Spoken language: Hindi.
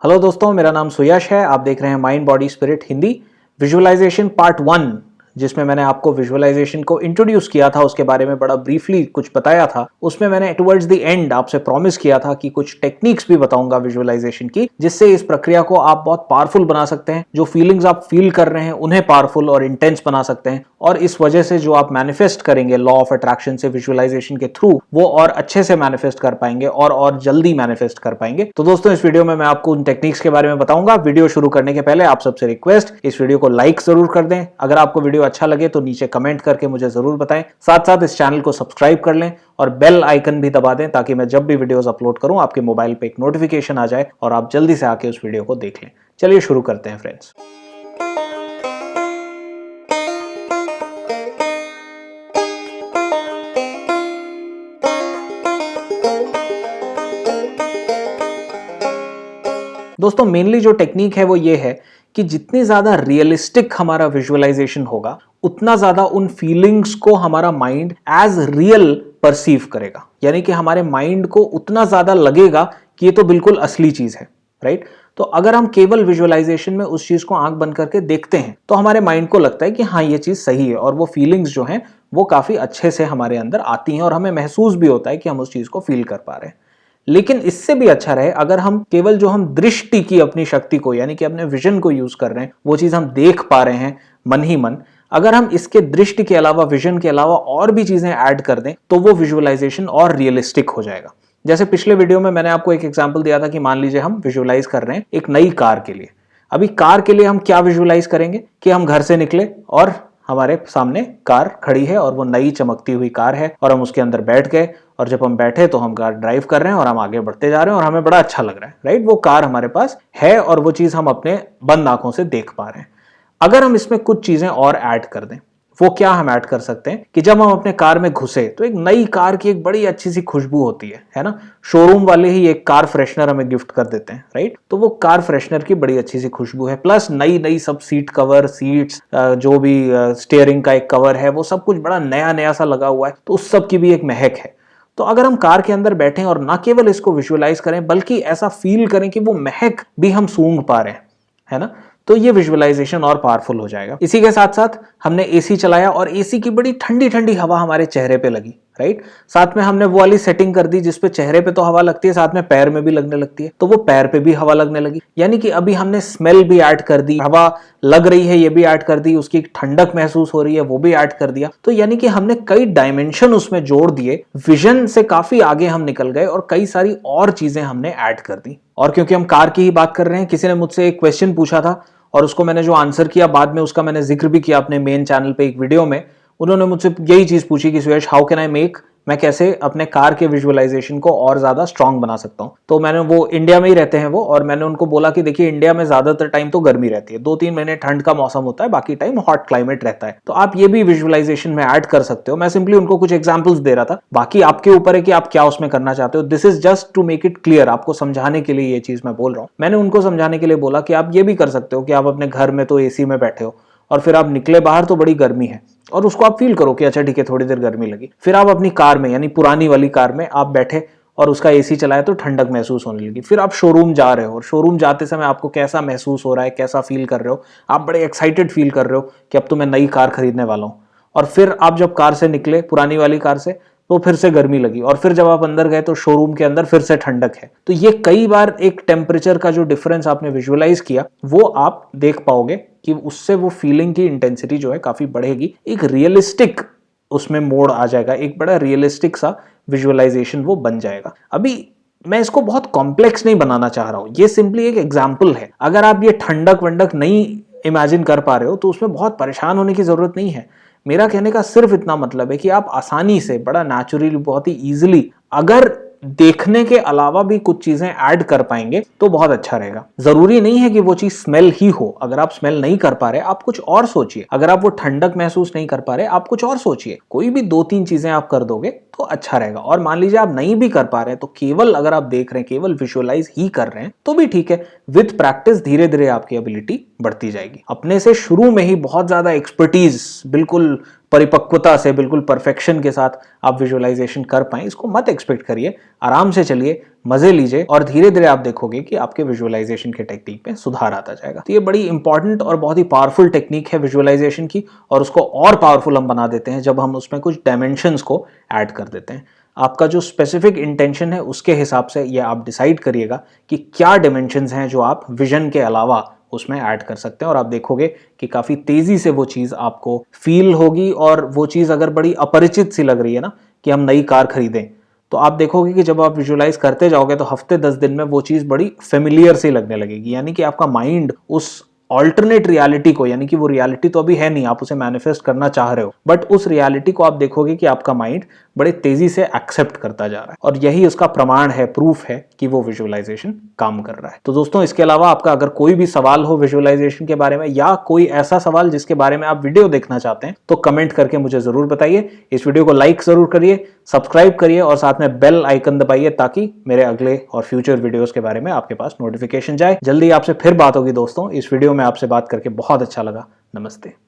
हेलो दोस्तों, मेरा नाम सुयश है। आप देख रहे हैं mind body spirit Hindi visualization part 1, जिसमें मैंने आपको विजुअलाइजेशन को इंट्रोड्यूस किया था, उसके बारे में बड़ा ब्रीफली कुछ बताया था। उसमें मैंने टुवर्ड्स द एंड आपसे प्रॉमिस किया था कि कुछ टेक्निक्स भी बताऊंगा विजुअलाइजेशन की, जिससे इस प्रक्रिया को आप बहुत पावरफुल बना सकते हैं। जो फीलिंग्स आप फील कर रहे हैं उन्हें पावरफुल और इंटेंस बना सकते हैं, और इस वजह से जो आप मैनिफेस्ट करेंगे लॉ ऑफ अट्रैक्शन से विजुअलाइजेशन के थ्रू, वो और अच्छे से मैनिफेस्ट कर पाएंगे और जल्दी मैनिफेस्ट कर पाएंगे। तो दोस्तों, इस वीडियो में मैं आपको उन टेक्निक्स के बारे में बताऊंगा। वीडियो शुरू करने के पहले आप सबसे रिक्वेस्ट, इस वीडियो को लाइक जरूर कर दें। अगर आपको वीडियो अच्छा लगे तो नीचे कमेंट करके मुझे जरूर बताएं। साथ साथ इस चैनल को सब्सक्राइब कर लें और बेल आइकन भी दबा दें, ताकि मैं जब भी वीडियोस अपलोड करूं आपके मोबाइल पे एक नोटिफिकेशन आ जाए और आप जल्दी से आके उस वीडियो को देख लें। चलिए शुरू करते हैं फ्रेंड्स। दोस्तों, मेनली जो टेक्निक है वो ये है कि जितनी ज्यादा रियलिस्टिक हमारा विजुअलाइजेशन होगा, उतना ज्यादा उन फीलिंग्स को हमारा माइंड एज रियल परसीव करेगा। यानी कि हमारे माइंड को उतना ज्यादा लगेगा कि ये तो बिल्कुल असली चीज है, राइट। तो अगर हम केवल विजुअलाइजेशन में उस चीज को आंख बंद करके देखते हैं तो हमारे माइंड को लगता है कि हाँ, ये चीज सही है, और वो फीलिंग्स जो हैं वो काफी अच्छे से हमारे अंदर आती हैं, और हमें महसूस भी होता है कि हम उस चीज को फील कर पा रहे हैं। लेकिन इससे भी अच्छा रहे अगर हम केवल जो हम दृष्टि की अपनी शक्ति को, यानी कि अपने विजन को यूज कर रहे हैं, वो चीज हम देख पा रहे हैं मन ही मन, अगर हम इसके दृष्टि के अलावा, विजन के अलावा और भी चीजें ऐड कर दें, तो वो विजुअलाइजेशन और रियलिस्टिक हो जाएगा। जैसे पिछले वीडियो में मैंने आपको एक एग्जांपल दिया था कि मान लीजिए हम विजुअलाइज कर रहे हैं एक नई कार के लिए। अभी कार के लिए हम क्या विजुअलाइज करेंगे कि हम घर से निकले और हमारे सामने कार खड़ी है, और वो नई चमकती हुई कार है, और हम उसके अंदर बैठ गए, और जब हम बैठे तो हम कार ड्राइव कर रहे हैं और हम आगे बढ़ते जा रहे हैं और हमें बड़ा अच्छा लग रहा है, राइट। वो कार हमारे पास है और वो चीज हम अपने बंद आंखों से देख पा रहे हैं। अगर हम इसमें कुछ चीजें और ऐड कर दें, वो क्या हम ऐड कर सकते हैं कि जब हम अपने कार में घुसे तो एक नई कार की एक बड़ी अच्छी सी खुशबू होती है ना। शोरूम वाले ही एक कार फ्रेशनर हमें गिफ्ट कर देते हैं, राइट। तो वो कार फ्रेशनर की बड़ी अच्छी सी खुशबू है, प्लस नई नई सब सीट कवर, सीट्स, जो भी स्टीयरिंग का एक कवर है, वो सब कुछ बड़ा नया नया सा लगा हुआ है, तो उस सब की भी एक महक है। तो अगर हम कार के अंदर बैठे और ना केवल इसको विजुअलाइज करें, बल्कि ऐसा फील करें कि वो महक भी हम सूंघ पा रहे हैं, है ना, तो ये विजुअलाइजेशन और पावरफुल हो जाएगा। इसी के साथ साथ हमने एसी चलाया और एसी की बड़ी ठंडी ठंडी हवा हमारे चेहरे पे लगी, राइट। साथ में हमने वो वाली सेटिंग कर दी जिसपे चेहरे पे तो हवा लगती है, साथ में पैर में भी लगने लगती है, तो वो पैर पे भी हवा लगने लगी। यानी कि अभी हमने स्मेल भी ऐड कर दी, हवा लग रही है ये भी ऐड कर दी, उसकी ठंडक महसूस हो रही है वो भी ऐड कर दिया। तो यानी कि हमने कई डायमेंशन उसमें जोड़ दिए, विजन से काफी आगे हम निकल गए और कई सारी और चीजें हमने ऐड कर दी। और क्योंकि हम कार की ही बात कर रहे हैं, किसी ने मुझसे एक क्वेश्चन पूछा था और उसको मैंने जो आंसर किया, बाद में उसका मैंने जिक्र भी किया अपने मेन चैनल पे एक वीडियो में। उन्होंने मुझसे यही चीज पूछी कि सुयश, हाउ कैन आई मेक, मैं कैसे अपने कार के विजुअलाइजेशन को और ज्यादा स्ट्रांग बना सकता हूं। तो मैंने, वो इंडिया में ही रहते हैं वो, और मैंने उनको बोला कि देखिए, इंडिया में ज्यादातर टाइम तो गर्मी रहती है, 2-3 महीने ठंड का मौसम होता है, बाकी टाइम हॉट क्लाइमेट रहता है, तो आप ये भी विजुअलाइजेशन में ऐड कर सकते हो। मैं सिंपली उनको कुछ एग्जांपल्स दे रहा था, बाकी आपके ऊपर है कि आप क्या उसमें करना चाहते हो। This is just to make it clear, आपको समझाने के लिए ये चीज मैं बोल रहा हूं। मैंने उनको समझाने के लिए बोला कि आप ये भी कर सकते हो कि आप अपने घर में तो एसी में बैठे हो, और फिर आप निकले बाहर तो बड़ी गर्मी है, और उसको आप फील करो कि अच्छा ठीक है, थोड़ी देर गर्मी लगी। फिर आप अपनी कार में, यानी पुरानी वाली कार में आप बैठे और उसका एसी चलाया तो ठंडक महसूस होने लगी। फिर आप शोरूम जा रहे हो, और शोरूम जाते समय आपको कैसा महसूस हो रहा है, कैसा फील कर रहे हो, आप बड़े एक्साइटेड फील कर रहे हो कि अब तो मैं नई कार खरीदने वाला हूं। और फिर आप जब कार से निकले, पुरानी वाली कार से, तो फिर से गर्मी लगी, और फिर जब आप अंदर गए तो शोरूम के अंदर फिर से ठंडक है। तो ये कई बार एक टेम्परेचर का जो डिफरेंस आपने विजुअलाइज किया, वो आप देख पाओगे कि उससे वो फीलिंग की इंटेंसिटी जो है काफी बढ़ेगी, एक रियलिस्टिक उसमें मोड आ जाएगा, एक बड़ा रियलिस्टिक सा विजुअलाइजेशन वो बन जाएगा। अभी मैं इसको बहुत कॉम्प्लेक्स नहीं बनाना चाह रहा हूं, ये सिंपली एक एग्जाम्पल है। अगर आप ये ठंडक वंडक नहीं इमेजिन कर पा रहे हो तो उसमें बहुत परेशान होने की जरूरत नहीं है। मेरा कहने का सिर्फ इतना मतलब है कि आप आसानी से, बड़ा नेचुरली, बहुत ही इजीली, अगर देखने के अलावा भी कुछ चीजें ऐड कर पाएंगे तो बहुत अच्छा रहेगा। जरूरी नहीं है कि वो चीज स्मेल ही हो। अगर आप स्मेल नहीं कर पा रहे, आप कुछ और सोचिए। अगर आप वो ठंडक महसूस नहीं कर पा रहे, आप कुछ और सोचिए। कोई भी 2-3 चीजें आप कर दोगे तो अच्छा रहेगा। और मान लीजिए आप नहीं भी कर पा रहे, तो केवल अगर आप देख रहे हैं, केवल विजुअलाइज ही कर रहे हैं, तो भी ठीक है। विद प्रैक्टिस धीरे धीरे आपकी एबिलिटी बढ़ती जाएगी। अपने से शुरू में ही बहुत ज्यादा एक्सपर्टीज, बिल्कुल परिपक्वता से, बिल्कुल परफेक्शन के साथ आप विजुअलाइजेशन कर पाए, इसको मत एक्सपेक्ट करिए। आराम से चलिए, मजे लीजिए और धीरे धीरे आप देखोगे कि आपके विजुअलाइजेशन के टेक्निक में सुधार आता जाएगा। तो ये बड़ी इंपॉर्टेंट और बहुत ही पावरफुल टेक्निक है विजुअलाइजेशन की, और उसको और पावरफुल हम बना देते हैं जब हम उसमें कुछ डायमेंशंस को ऐड कर देते हैं। आपका जो स्पेसिफिक इंटेंशन है उसके हिसाब से ये आप डिसाइड करिएगा कि क्या डायमेंशंस हैं जो आप विजन के अलावा उसमें ऐड कर सकते हैं, और आप देखोगे कि काफी तेजी से वो चीज आपको फील होगी। और वो चीज अगर बड़ी अपरिचित सी लग रही है ना, कि हम नई कार खरीदें, तो आप देखोगे कि जब आप विजुअलाइज करते जाओगे तो हफ्ते 10 दिन में वो चीज बड़ी फेमिलियर सी लगने लगेगी। यानी कि आपका माइंड उस ऑल्टरनेट रियलिटी को, यानी कि वो रियलिटी तो अभी है नहीं, आप उसे मैनिफेस्ट करना चाह रहे हो, बट उस रियलिटी को आप देखोगे कि आपका माइंड बड़े तेजी से एक्सेप्ट करता जा रहा है, और यही उसका प्रमाण है, प्रूफ है कि वो विजुअलाइजेशन काम कर रहा है। तो दोस्तों, इसके अलावा आपका अगर कोई भी सवाल हो विजुअलाइजेशन के बारे में, या कोई ऐसा सवाल जिसके बारे में आप वीडियो देखना चाहते हैं, तो कमेंट करके मुझे जरूर बताइए। इस वीडियो को लाइक जरूर करिए, सब्सक्राइब करिए और साथ में बेल आइकन दबाइए, ताकि मेरे अगले और फ्यूचर वीडियोस के बारे में आपके पास नोटिफिकेशन जाए। जल्दी आपसे फिर बात होगी दोस्तों। इस वीडियो में आपसे बात करके बहुत अच्छा लगा। नमस्ते।